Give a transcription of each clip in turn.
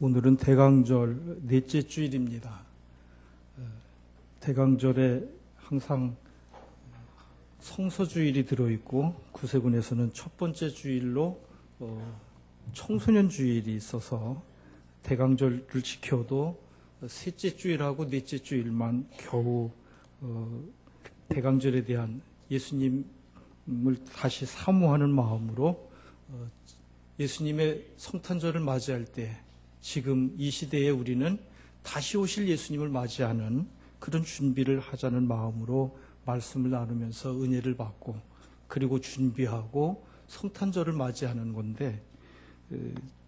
오늘은 대강절 넷째 주일입니다. 대강절에 항상 성서주일이 들어있고 구세군에서는 첫 번째 주일로 청소년 주일이 있어서 대강절을 지켜도 셋째 주일하고 넷째 주일만 겨우 대강절에 대한 예수님을 다시 사모하는 마음으로 예수님의 성탄절을 맞이할 때 지금 이 시대에 우리는 다시 오실 예수님을 맞이하는 그런 준비를 하자는 마음으로 말씀을 나누면서 은혜를 받고 그리고 준비하고 성탄절을 맞이하는 건데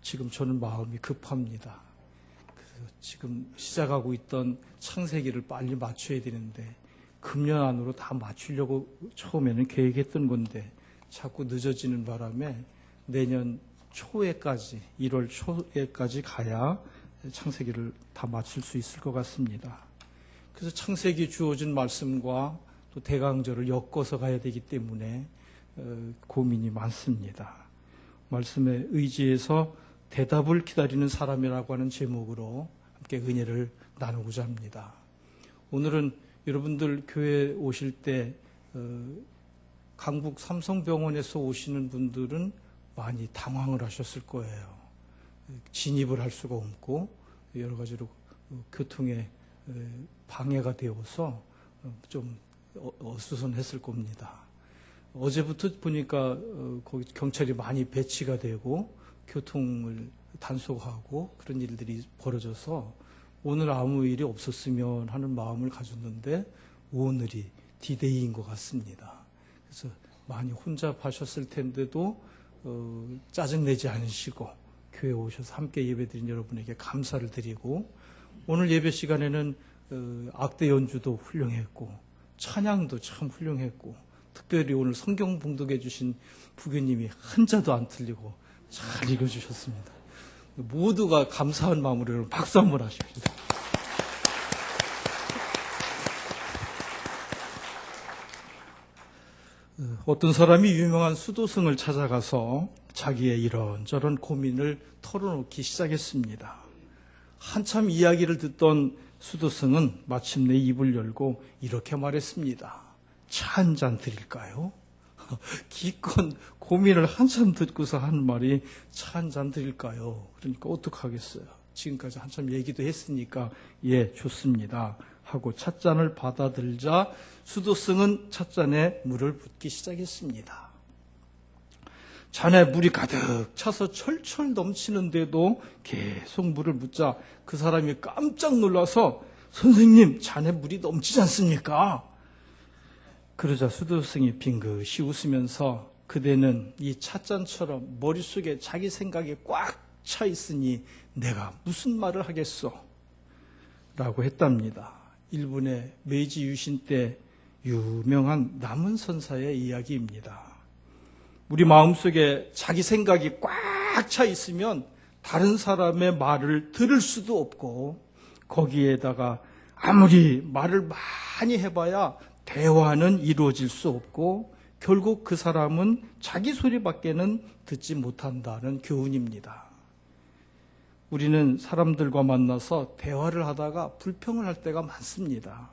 지금 저는 마음이 급합니다. 지금 시작하고 있던 창세기를 빨리 맞춰야 되는데 금년 안으로 다 맞추려고 처음에는 계획했던 건데 자꾸 늦어지는 바람에 내년 초에까지 1월 초에까지 가야 창세기를 다 맞출 수 있을 것 같습니다. 그래서 창세기 주어진 말씀과 또 대강절을 엮어서 가야 되기 때문에 고민이 많습니다. 말씀에 의지해서 대답을 기다리는 사람이라고 하는 제목으로 함께 은혜를 나누고자 합니다. 오늘은 여러분들 교회 오실 때 강북 삼성병원에서 오시는 분들은 많이 당황을 하셨을 거예요. 진입을 할 수가 없고 여러 가지로 교통에 방해가 되어서 좀 어수선했을 겁니다. 어제부터 보니까 거기 경찰이 많이 배치가 되고 교통을 단속하고 그런 일들이 벌어져서 오늘 아무 일이 없었으면 하는 마음을 가졌는데 오늘이 디데이인 것 같습니다. 그래서 많이 혼잡하셨을 텐데도 짜증내지 않으시고 교회에 오셔서 함께 예배드린 여러분에게 감사를 드리고 오늘 예배 시간에는 악대 연주도 훌륭했고 찬양도 참 훌륭했고 특별히 오늘 성경 봉독해 주신 부교님이 한자도 안 틀리고 잘 읽어주셨습니다. 모두가 감사한 마음으로 여러분 박수 한번 하십시오. 어떤 사람이 유명한 수도승을 찾아가서 자기의 이런저런 고민을 털어놓기 시작했습니다. 한참 이야기를 듣던 수도승은 마침내 입을 열고 이렇게 말했습니다. 차 한 잔 드릴까요? 기껏 고민을 한참 듣고서 하는 말이 차 한 잔 드릴까요? 그러니까 어떡하겠어요? 지금까지 한참 얘기도 했으니까 예, 좋습니다. 하고 찻잔을 받아들자 수도승은 찻잔에 물을 붓기 시작했습니다. 잔에 물이 가득 차서 철철 넘치는데도 계속 물을 붓자 그 사람이 깜짝 놀라서 선생님, 잔에 물이 넘치지 않습니까? 그러자 수도승이 빙긋이 웃으면서 그대는 이 찻잔처럼 머릿속에 자기 생각이 꽉 차 있으니 내가 무슨 말을 하겠소? 라고 했답니다. 일본의 메이지 유신 때 유명한 남은선사의 이야기입니다. 우리 마음속에 자기 생각이 꽉 차 있으면 다른 사람의 말을 들을 수도 없고 거기에다가 아무리 말을 많이 해봐야 대화는 이루어질 수 없고 결국 그 사람은 자기 소리밖에는 듣지 못한다는 교훈입니다. 우리는 사람들과 만나서 대화를 하다가 불평을 할 때가 많습니다.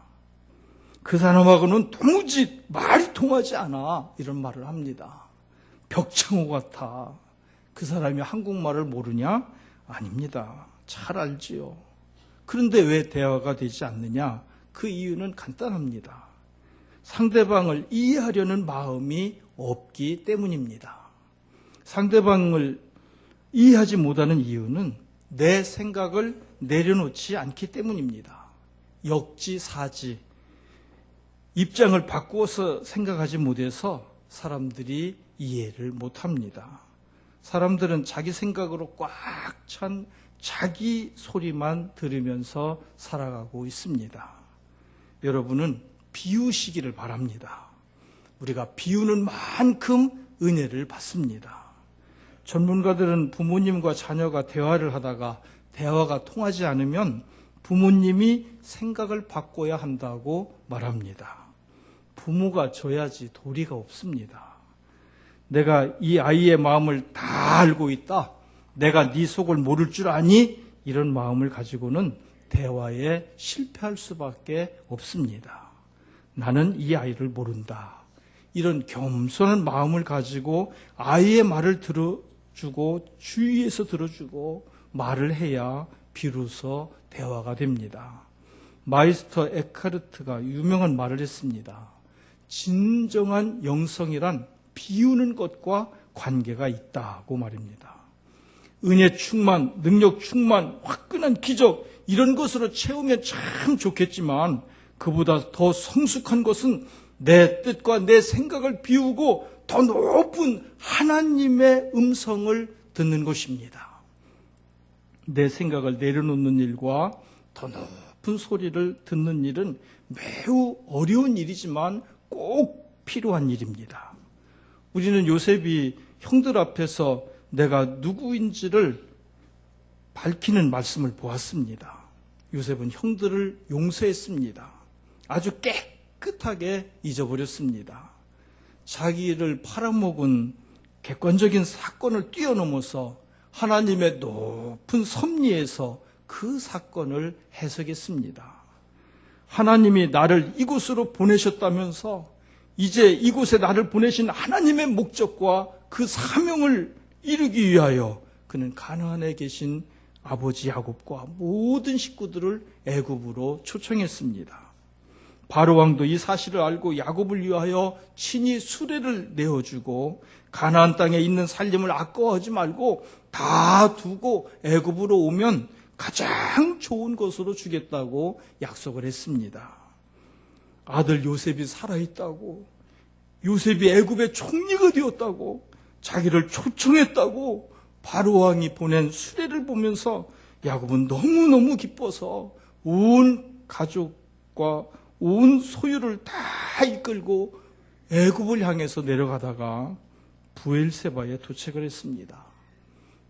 그 사람하고는 도무지 말이 통하지 않아 이런 말을 합니다. 벽창호 같아. 그 사람이 한국말을 모르냐? 아닙니다. 잘 알지요. 그런데 왜 대화가 되지 않느냐? 그 이유는 간단합니다. 상대방을 이해하려는 마음이 없기 때문입니다. 상대방을 이해하지 못하는 이유는 내 생각을 내려놓지 않기 때문입니다. 역지사지, 입장을 바꾸어서 생각하지 못해서 사람들이 이해를 못합니다. 사람들은 자기 생각으로 꽉 찬 자기 소리만 들으면서 살아가고 있습니다. 여러분은 비우시기를 바랍니다. 우리가 비우는 만큼 은혜를 받습니다. 전문가들은 부모님과 자녀가 대화를 하다가 대화가 통하지 않으면 부모님이 생각을 바꿔야 한다고 말합니다. 부모가 줘야지 도리가 없습니다. 내가 이 아이의 마음을 다 알고 있다. 내가 네 속을 모를 줄 아니? 이런 마음을 가지고는 대화에 실패할 수밖에 없습니다. 나는 이 아이를 모른다. 이런 겸손한 마음을 가지고 아이의 말을 들어주고 주위에서 들어주고 말을 해야 비로소 대화가 됩니다. 마이스터 에카르트가 유명한 말을 했습니다. 진정한 영성이란 비우는 것과 관계가 있다고 말입니다. 은혜 충만, 능력 충만, 화끈한 기적 이런 것으로 채우면 참 좋겠지만 그보다 더 성숙한 것은 내 뜻과 내 생각을 비우고 더 높은 하나님의 음성을 듣는 것입니다. 내 생각을 내려놓는 일과 더 높은 소리를 듣는 일은 매우 어려운 일이지만 꼭 필요한 일입니다. 우리는 요셉이 형들 앞에서 내가 누구인지를 밝히는 말씀을 보았습니다. 요셉은 형들을 용서했습니다. 아주 깨끗하게 잊어버렸습니다. 자기를 팔아먹은 객관적인 사건을 뛰어넘어서 하나님의 높은 섭리에서 그 사건을 해석했습니다. 하나님이 나를 이곳으로 보내셨다면서 이제 이곳에 나를 보내신 하나님의 목적과 그 사명을 이루기 위하여 그는 가나안에 계신 아버지 야곱과 모든 식구들을 애굽으로 초청했습니다. 바로 왕도 이 사실을 알고 야곱을 위하여 친히 수레를 내어주고 가나안 땅에 있는 살림을 아까워하지 말고 다 두고 애굽으로 오면 가장 좋은 것으로 주겠다고 약속을 했습니다. 아들 요셉이 살아있다고, 요셉이 애굽의 총리가 되었다고, 자기를 초청했다고 바로 왕이 보낸 수레를 보면서 야곱은 너무너무 기뻐서 온 가족과 온 소유를 다 이끌고 애굽을 향해서 내려가다가 브엘세바에 도착을 했습니다.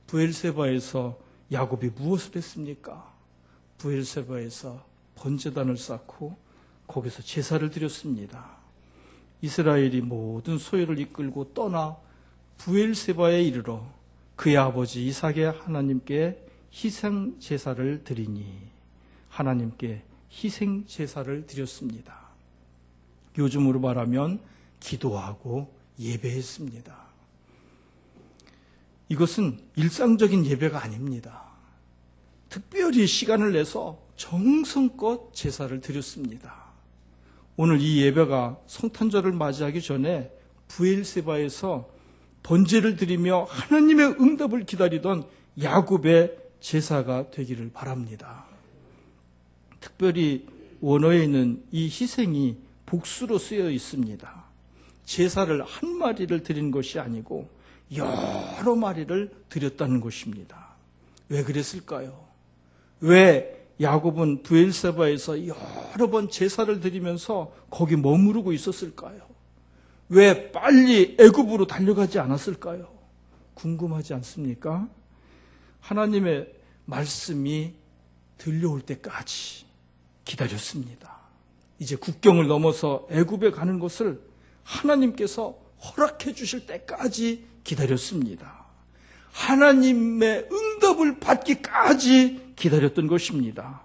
브엘세바에서 야곱이 무엇을 했습니까? 브엘세바에서 번제단을 쌓고 거기서 제사를 드렸습니다. 이스라엘이 모든 소유를 이끌고 떠나 브엘세바에 이르러 그의 아버지 이삭의 하나님께 희생 제사를 드리니 하나님께 희생 제사를 드렸습니다. 요즘으로 말하면 기도하고 예배했습니다. 이것은 일상적인 예배가 아닙니다. 특별히 시간을 내서 정성껏 제사를 드렸습니다. 오늘 이 예배가 성탄절을 맞이하기 전에 브엘세바에서 번제를 드리며 하나님의 응답을 기다리던 야곱의 제사가 되기를 바랍니다. 특별히 원어에 있는 이 희생이 복수로 쓰여 있습니다. 제사를 한 마리를 드린 것이 아니고 여러 마리를 드렸다는 것입니다. 왜 그랬을까요? 왜 야곱은 브엘세바에서 여러 번 제사를 드리면서 거기 머무르고 있었을까요? 왜 빨리 애굽으로 달려가지 않았을까요? 궁금하지 않습니까? 하나님의 말씀이 들려올 때까지 기다렸습니다. 이제 국경을 넘어서 애굽에 가는 것을 하나님께서 허락해 주실 때까지 기다렸습니다. 하나님의 응답을 받기까지 기다렸던 것입니다.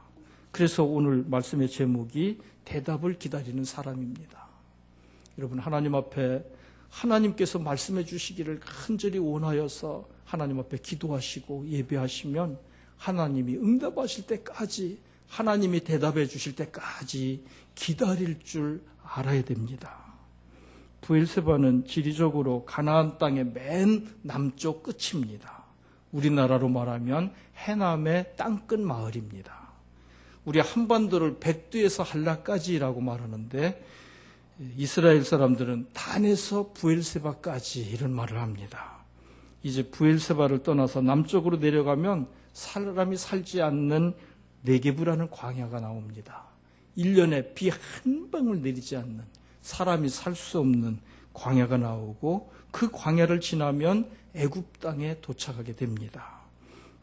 그래서 오늘 말씀의 제목이 대답을 기다리는 사람입니다. 여러분, 하나님 앞에 하나님께서 말씀해 주시기를 간절히 원하여서 하나님 앞에 기도하시고 예배하시면 하나님이 응답하실 때까지, 하나님이 대답해 주실 때까지 기다릴 줄 알아야 됩니다. 브엘세바는 지리적으로 가나안 땅의 맨 남쪽 끝입니다. 우리나라로 말하면 해남의 땅끝 마을입니다. 우리 한반도를 백두에서 한라까지라고 말하는데 이스라엘 사람들은 단에서 브엘세바까지 이런 말을 합니다. 이제 브엘세바를 떠나서 남쪽으로 내려가면 사람이 살지 않는 네게브라는 광야가 나옵니다. 1년에 비 한 방울 내리지 않는, 사람이 살 수 없는 광야가 나오고 그 광야를 지나면 애굽 땅에 도착하게 됩니다.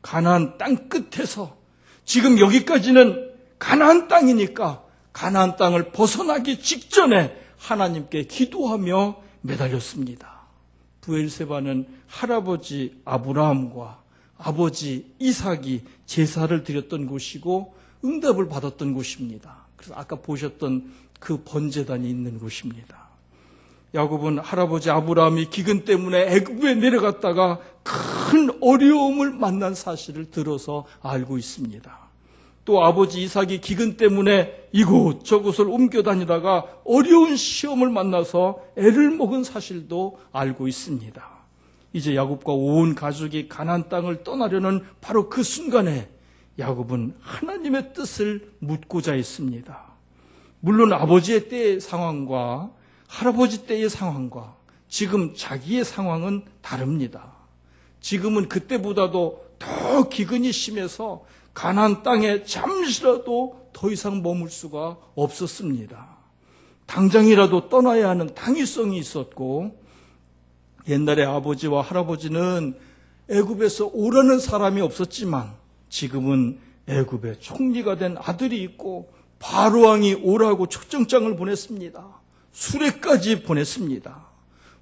가나안 땅 끝에서 지금 여기까지는 가나안 땅이니까 가나안 땅을 벗어나기 직전에 하나님께 기도하며 매달렸습니다. 브엘세바는 할아버지 아브라함과 아버지 이삭이 제사를 드렸던 곳이고 응답을 받았던 곳입니다. 그래서 아까 보셨던 그 번제단이 있는 곳입니다. 야곱은 할아버지 아브라함이 기근 때문에 애굽에 내려갔다가 큰 어려움을 만난 사실을 들어서 알고 있습니다. 또 아버지 이삭이 기근 때문에 이곳저곳을 옮겨 다니다가 어려운 시험을 만나서 애를 먹은 사실도 알고 있습니다. 이제 야곱과 온 가족이 가나안 땅을 떠나려는 바로 그 순간에 야곱은 하나님의 뜻을 묻고자 했습니다. 물론 아버지의 때의 상황과 할아버지 때의 상황과 지금 자기의 상황은 다릅니다. 지금은 그때보다도 더 기근이 심해서 가나안 땅에 잠시라도 더 이상 머물 수가 없었습니다. 당장이라도 떠나야 하는 당위성이 있었고, 옛날에 아버지와 할아버지는 애굽에서 오라는 사람이 없었지만 지금은 애굽에 총리가 된 아들이 있고 바로 왕이 오라고 초청장을 보냈습니다. 수레까지 보냈습니다.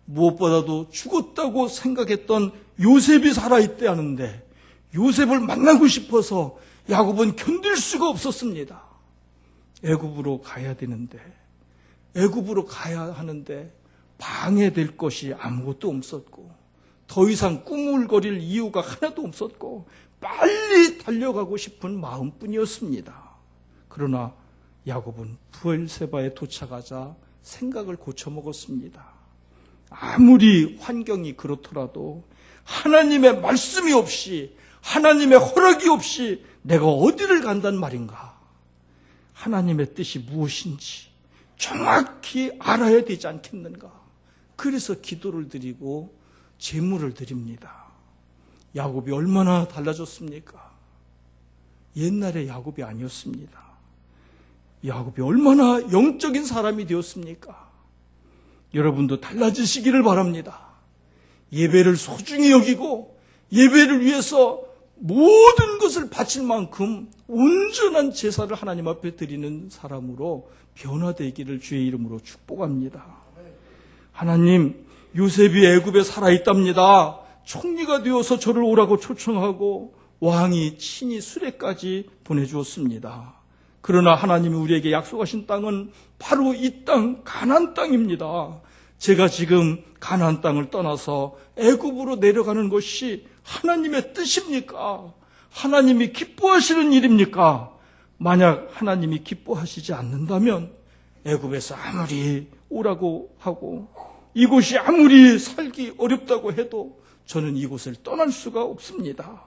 무엇보다도 죽었다고 생각했던 요셉이 살아있대 하는데 요셉을 만나고 싶어서 야곱은 견딜 수가 없었습니다. 애굽으로 가야 되는데, 애굽으로 가야 하는데 방해될 것이 아무것도 없었고 더 이상 꾸물거릴 이유가 하나도 없었고 빨리 달려가고 싶은 마음뿐이었습니다. 그러나 야곱은 브엘세바에 도착하자 생각을 고쳐먹었습니다. 아무리 환경이 그렇더라도 하나님의 말씀이 없이, 하나님의 허락이 없이 내가 어디를 간단 말인가? 하나님의 뜻이 무엇인지 정확히 알아야 되지 않겠는가? 그래서 기도를 드리고 제물을 드립니다. 야곱이 얼마나 달라졌습니까? 옛날의 야곱이 아니었습니다. 야곱이 얼마나 영적인 사람이 되었습니까? 여러분도 달라지시기를 바랍니다. 예배를 소중히 여기고 예배를 위해서 모든 것을 바칠 만큼 온전한 제사를 하나님 앞에 드리는 사람으로 변화되기를 주의 이름으로 축복합니다. 하나님, 요셉이 애굽에 살아있답니다. 총리가 되어서 저를 오라고 초청하고 왕이 친히 수레까지 보내주었습니다. 그러나 하나님이 우리에게 약속하신 땅은 바로 이 땅, 가나안 땅입니다. 제가 지금 가나안 땅을 떠나서 애굽으로 내려가는 것이 하나님의 뜻입니까? 하나님이 기뻐하시는 일입니까? 만약 하나님이 기뻐하시지 않는다면 애굽에서 아무리 오라고 하고 이곳이 아무리 살기 어렵다고 해도 저는 이곳을 떠날 수가 없습니다.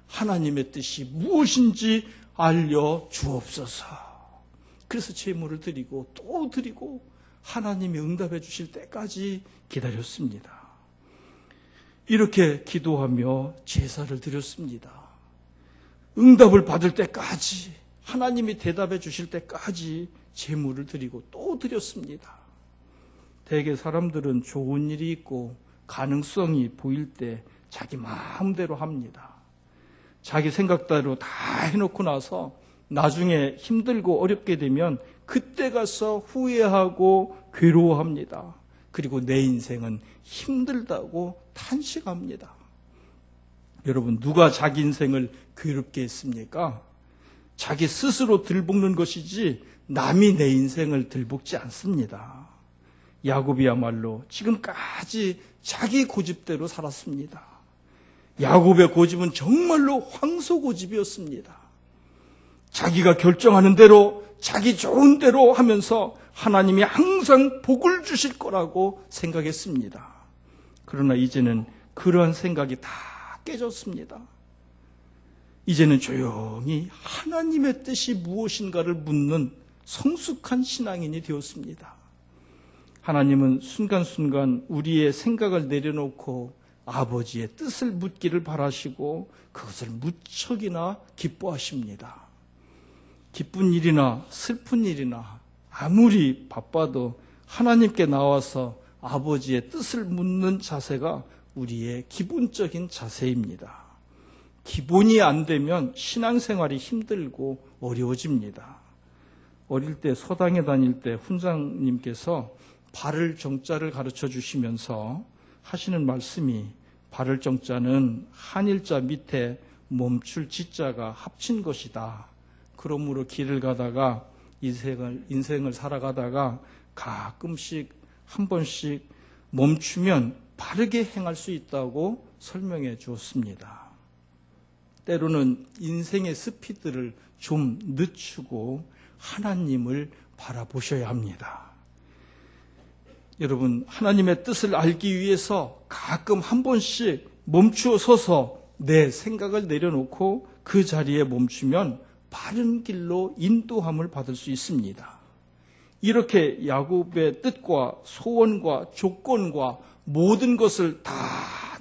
하나님의 뜻이 무엇인지 알려 주옵소서. 그래서 제물을 드리고 또 드리고 하나님이 응답해 주실 때까지 기다렸습니다. 이렇게 기도하며 제사를 드렸습니다. 응답을 받을 때까지, 하나님이 대답해 주실 때까지 제물을 드리고 또 드렸습니다. 대개 사람들은 좋은 일이 있고 가능성이 보일 때 자기 마음대로 합니다. 자기 생각대로 다 해놓고 나서 나중에 힘들고 어렵게 되면 그때 가서 후회하고 괴로워합니다. 그리고 내 인생은 힘들다고 탄식합니다. 여러분, 누가 자기 인생을 괴롭게 했습니까? 자기 스스로 들볶는 것이지 남이 내 인생을 들볶지 않습니다. 야곱이야말로 지금까지 자기 고집대로 살았습니다. 야곱의 고집은 정말로 황소 고집이었습니다. 자기가 결정하는 대로, 자기 좋은 대로 하면서 하나님이 항상 복을 주실 거라고 생각했습니다. 그러나 이제는 그러한 생각이 다 깨졌습니다. 이제는 조용히 하나님의 뜻이 무엇인가를 묻는 성숙한 신앙인이 되었습니다. 하나님은 순간순간 우리의 생각을 내려놓고 아버지의 뜻을 묻기를 바라시고 그것을 무척이나 기뻐하십니다. 기쁜 일이나 슬픈 일이나 아무리 바빠도 하나님께 나와서 아버지의 뜻을 묻는 자세가 우리의 기본적인 자세입니다. 기본이 안 되면 신앙생활이 힘들고 어려워집니다. 어릴 때 서당에 다닐 때 훈장님께서 발을 정자를 가르쳐 주시면서 하시는 말씀이 바를 정자는 한일자 밑에 멈출 지자가 합친 것이다. 그러므로 길을 가다가 인생을 살아가다가 가끔씩 한 번씩 멈추면 바르게 행할 수 있다고 설명해 주었습니다. 때로는 인생의 스피드를 좀 늦추고 하나님을 바라보셔야 합니다. 여러분, 하나님의 뜻을 알기 위해서 가끔 한 번씩 멈추어 서서 내 생각을 내려놓고 그 자리에 멈추면 바른 길로 인도함을 받을 수 있습니다. 이렇게 야곱의 뜻과 소원과 조건과 모든 것을 다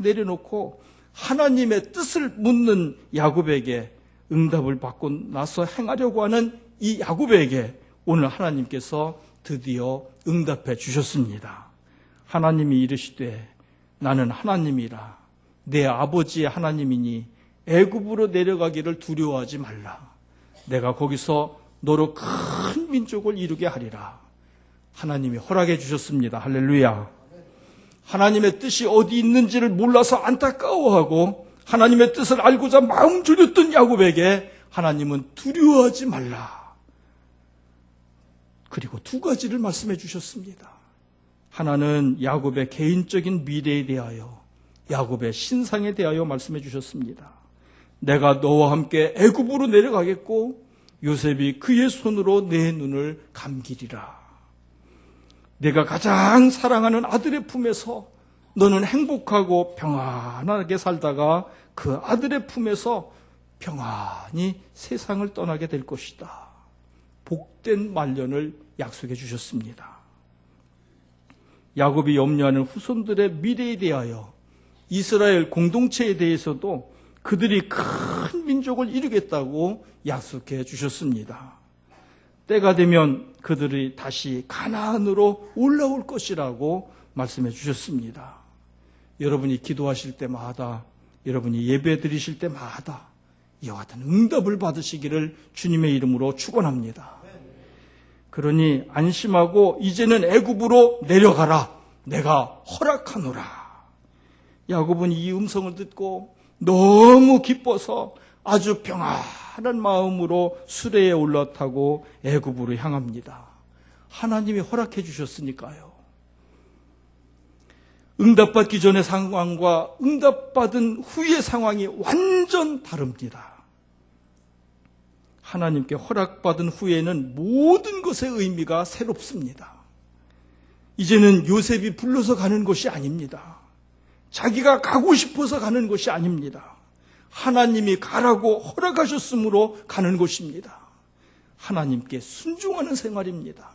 내려놓고 하나님의 뜻을 묻는 야곱에게 응답을 받고 나서 행하려고 하는 이 야곱에게 오늘 하나님께서 드디어 응답해 주셨습니다. 하나님이 이르시되 나는 하나님이라 내 아버지의 하나님이니 애굽으로 내려가기를 두려워하지 말라. 내가 거기서 너로 큰 민족을 이루게 하리라. 하나님이 허락해 주셨습니다. 할렐루야. 하나님의 뜻이 어디 있는지를 몰라서 안타까워하고 하나님의 뜻을 알고자 마음 졸였던 야곱에게 하나님은 두려워하지 말라. 그리고 두 가지를 말씀해 주셨습니다. 하나는 야곱의 개인적인 미래에 대하여, 야곱의 신상에 대하여 말씀해 주셨습니다. 내가 너와 함께 애굽으로 내려가겠고 요셉이 그의 손으로 내 눈을 감기리라. 내가 가장 사랑하는 아들의 품에서 너는 행복하고 평안하게 살다가 그 아들의 품에서 평안히 세상을 떠나게 될 것이다. 복된 말년을 약속해 주셨습니다. 야곱이 염려하는 후손들의 미래에 대하여 이스라엘 공동체에 대해서도 그들이 큰 민족을 이루겠다고 약속해 주셨습니다. 때가 되면 그들이 다시 가나안으로 올라올 것이라고 말씀해 주셨습니다. 여러분이 기도하실 때마다, 여러분이 예배 드리실 때마다 이와 같은 응답을 받으시기를 주님의 이름으로 축원합니다. 그러니 안심하고 이제는 애굽으로 내려가라. 내가 허락하노라. 야곱은 이 음성을 듣고 너무 기뻐서 아주 평안한 마음으로 수레에 올라타고 애굽으로 향합니다. 하나님이 허락해 주셨으니까요. 응답받기 전의 상황과 응답받은 후의 상황이 완전 다릅니다. 하나님께 허락받은 후에는 모든 것의 의미가 새롭습니다. 이제는 요셉이 불러서 가는 것이 아닙니다. 자기가 가고 싶어서 가는 것이 아닙니다. 하나님이 가라고 허락하셨으므로 가는 것입니다. 하나님께 순종하는 생활입니다.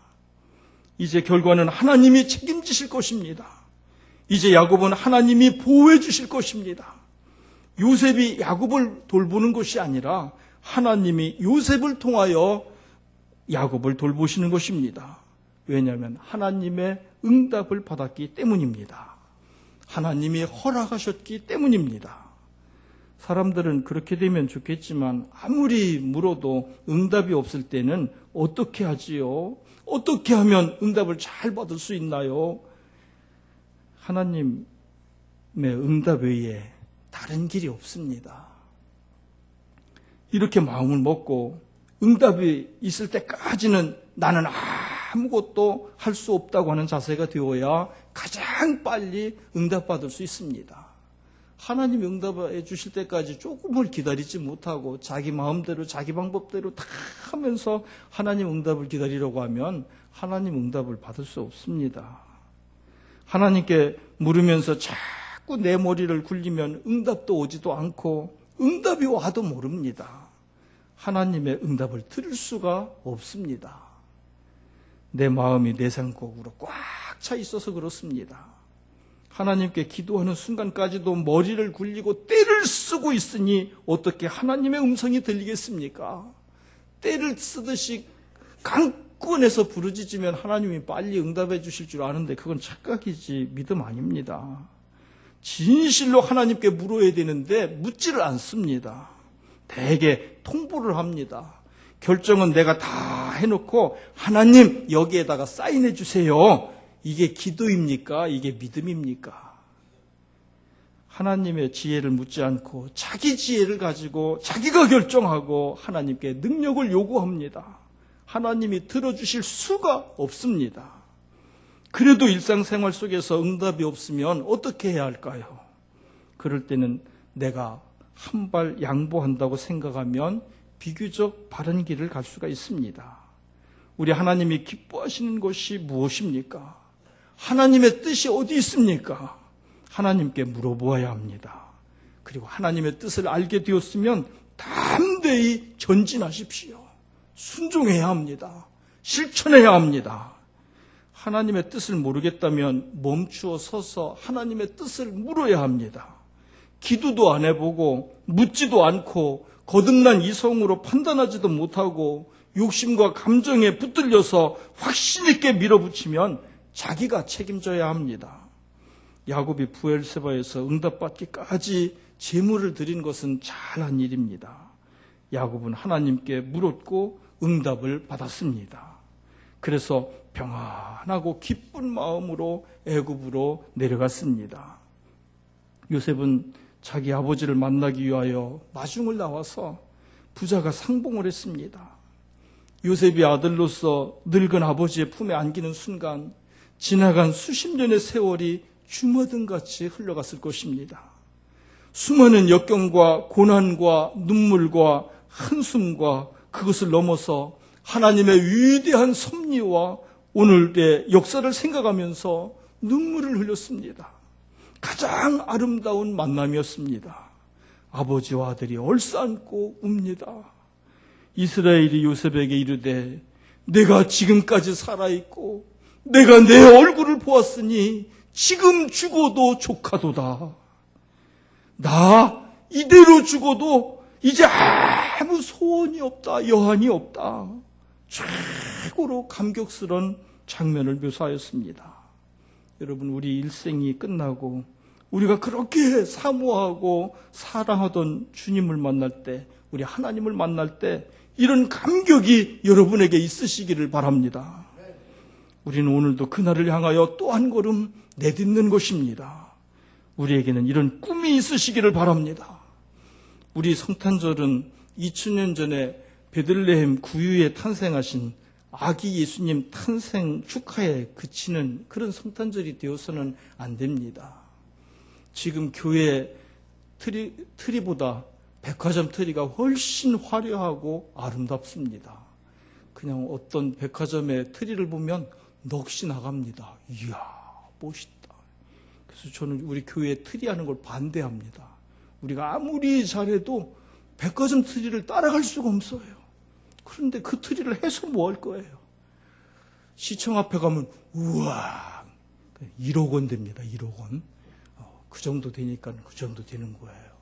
이제 결과는 하나님이 책임지실 것입니다. 이제 야곱은 하나님이 보호해 주실 것입니다. 요셉이 야곱을 돌보는 것이 아니라 하나님이 요셉을 통하여 야곱을 돌보시는 것입니다. 왜냐하면 하나님의 응답을 받았기 때문입니다. 하나님이 허락하셨기 때문입니다. 사람들은 그렇게 되면 좋겠지만 아무리 물어도 응답이 없을 때는 어떻게 하지요? 어떻게 하면 응답을 잘 받을 수 있나요? 하나님의 응답 외에 다른 길이 없습니다. 이렇게 마음을 먹고 응답이 있을 때까지는 나는 아무것도 할 수 없다고 하는 자세가 되어야 가장 빨리 응답받을 수 있습니다. 하나님이 응답해 주실 때까지 조금을 기다리지 못하고 자기 마음대로 자기 방법대로 다 하면서 하나님 응답을 기다리려고 하면 하나님 응답을 받을 수 없습니다. 하나님께 물으면서 자꾸 내 머리를 굴리면 응답도 오지도 않고 응답이 와도 모릅니다. 하나님의 응답을 들을 수가 없습니다. 내 마음이 내상곡으로 꽉 차 있어서 그렇습니다. 하나님께 기도하는 순간까지도 머리를 굴리고 떼를 쓰고 있으니 어떻게 하나님의 음성이 들리겠습니까? 떼를 쓰듯이 강권해서 부르짖으면 하나님이 빨리 응답해 주실 줄 아는데 그건 착각이지 믿음 아닙니다. 진실로 하나님께 물어야 되는데 묻지를 않습니다. 대개 통보를 합니다. 결정은 내가 다 해놓고 하나님 여기에다가 사인해 주세요. 이게 기도입니까? 이게 믿음입니까? 하나님의 지혜를 묻지 않고 자기 지혜를 가지고 자기가 결정하고 하나님께 능력을 요구합니다. 하나님이 들어주실 수가 없습니다. 그래도 일상생활 속에서 응답이 없으면 어떻게 해야 할까요? 그럴 때는 내가 한 발 양보한다고 생각하면 비교적 바른 길을 갈 수가 있습니다. 우리 하나님이 기뻐하시는 것이 무엇입니까? 하나님의 뜻이 어디 있습니까? 하나님께 물어보아야 합니다. 그리고 하나님의 뜻을 알게 되었으면 담대히 전진하십시오. 순종해야 합니다. 실천해야 합니다. 하나님의 뜻을 모르겠다면 멈추어 서서 하나님의 뜻을 물어야 합니다. 기도도 안 해보고 묻지도 않고 거듭난 이성으로 판단하지도 못하고 욕심과 감정에 붙들려서 확신 있게 밀어붙이면 자기가 책임져야 합니다. 야곱이 브엘세바에서 응답받기까지 제물을 드린 것은 잘한 일입니다. 야곱은 하나님께 물었고 응답을 받았습니다. 그래서 평안하고 기쁜 마음으로 애굽으로 내려갔습니다. 요셉은 자기 아버지를 만나기 위하여 마중을 나와서 부자가 상봉을 했습니다. 요셉이 아들로서 늙은 아버지의 품에 안기는 순간 지나간 수십 년의 세월이 주마등같이 흘러갔을 것입니다. 수많은 역경과 고난과 눈물과 한숨과 그것을 넘어서 하나님의 위대한 섭리와 오늘의 역사를 생각하면서 눈물을 흘렸습니다. 가장 아름다운 만남이었습니다. 아버지와 아들이 얼싸안고 웁니다. 이스라엘이 요셉에게 이르되 내가 지금까지 살아있고 내가 내 얼굴을 보았으니 지금 죽어도 족하도다. 나 이대로 죽어도 이제 아무 소원이 없다, 여한이 없다. 최고로 감격스러운 장면을 묘사하였습니다. 여러분, 우리 일생이 끝나고 우리가 그렇게 사모하고 사랑하던 주님을 만날 때, 우리 하나님을 만날 때 이런 감격이 여러분에게 있으시기를 바랍니다. 우리는 오늘도 그날을 향하여 또 한 걸음 내딛는 것입니다. 우리에게는 이런 꿈이 있으시기를 바랍니다. 우리 성탄절은 2000년 전에 베들레헴 구유에 탄생하신 아기 예수님 탄생 축하에 그치는 그런 성탄절이 되어서는 안 됩니다. 지금 교회 트리보다 백화점 트리가 훨씬 화려하고 아름답습니다. 그냥 어떤 백화점의 트리를 보면 넋이 나갑니다. 이야, 멋있다. 그래서 저는 우리 교회 트리하는 걸 반대합니다. 우리가 아무리 잘해도 백화점 트리를 따라갈 수가 없어요. 그런데 그 트리를 해서 뭐 할 거예요? 시청 앞에 가면 우와 1억 원 됩니다. 1억 원. 그 정도 되니까 그 정도 되는 거예요.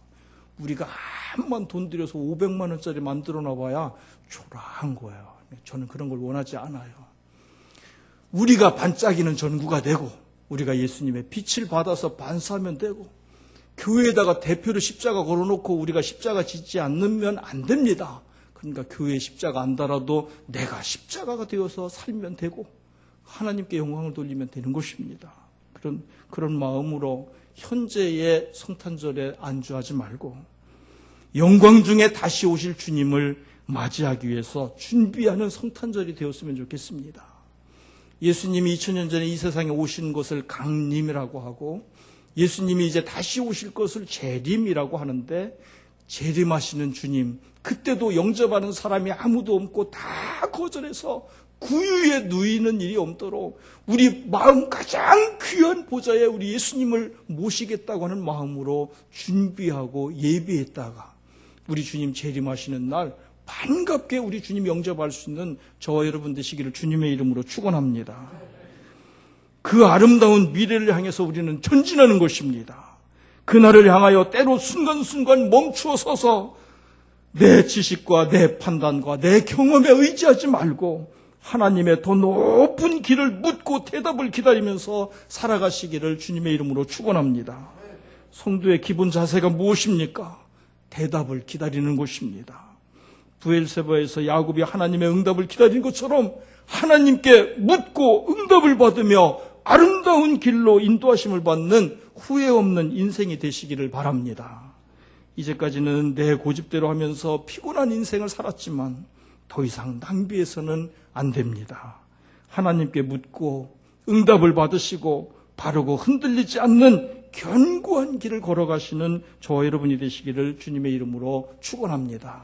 우리가 암만 돈 들여서 500만 원짜리 만들어 놔봐야 초라한 거예요. 저는 그런 걸 원하지 않아요. 우리가 반짝이는 전구가 되고 우리가 예수님의 빛을 받아서 반사하면 되고 교회에다가 대표로 십자가 걸어놓고 우리가 십자가 짓지 않으면 안 됩니다. 그러니까 교회에 십자가 안 달아도 내가 십자가가 되어서 살면 되고 하나님께 영광을 돌리면 되는 것입니다. 그런 마음으로 현재의 성탄절에 안주하지 말고 영광 중에 다시 오실 주님을 맞이하기 위해서 준비하는 성탄절이 되었으면 좋겠습니다. 예수님이 2000년 전에 이 세상에 오신 것을 강림이라고 하고 예수님이 이제 다시 오실 것을 재림이라고 하는데 재림하시는 주님, 그때도 영접하는 사람이 아무도 없고 다 거절해서 구유에 누이는 일이 없도록 우리 마음 가장 귀한 보좌에 우리 예수님을 모시겠다고 하는 마음으로 준비하고 예비했다가 우리 주님 재림하시는 날 반갑게 우리 주님 영접할 수 있는 저와 여러분 되시기를 주님의 이름으로 축원합니다. 그 아름다운 미래를 향해서 우리는 전진하는 것입니다. 그날을 향하여 때로 순간순간 멈추어 서서 내 지식과 내 판단과 내 경험에 의지하지 말고 하나님의 더 높은 길을 묻고 대답을 기다리면서 살아가시기를 주님의 이름으로 축원합니다. 성도의 기본 자세가 무엇입니까? 대답을 기다리는 것입니다. 브엘세바에서 야곱이 하나님의 응답을 기다린 것처럼 하나님께 묻고 응답을 받으며 아름다운 길로 인도하심을 받는 후회 없는 인생이 되시기를 바랍니다. 이제까지는 내 고집대로 하면서 피곤한 인생을 살았지만 더 이상 낭비해서는 안 됩니다. 하나님께 묻고 응답을 받으시고 바르고 흔들리지 않는 견고한 길을 걸어가시는 저와 여러분이 되시기를 주님의 이름으로 축원합니다.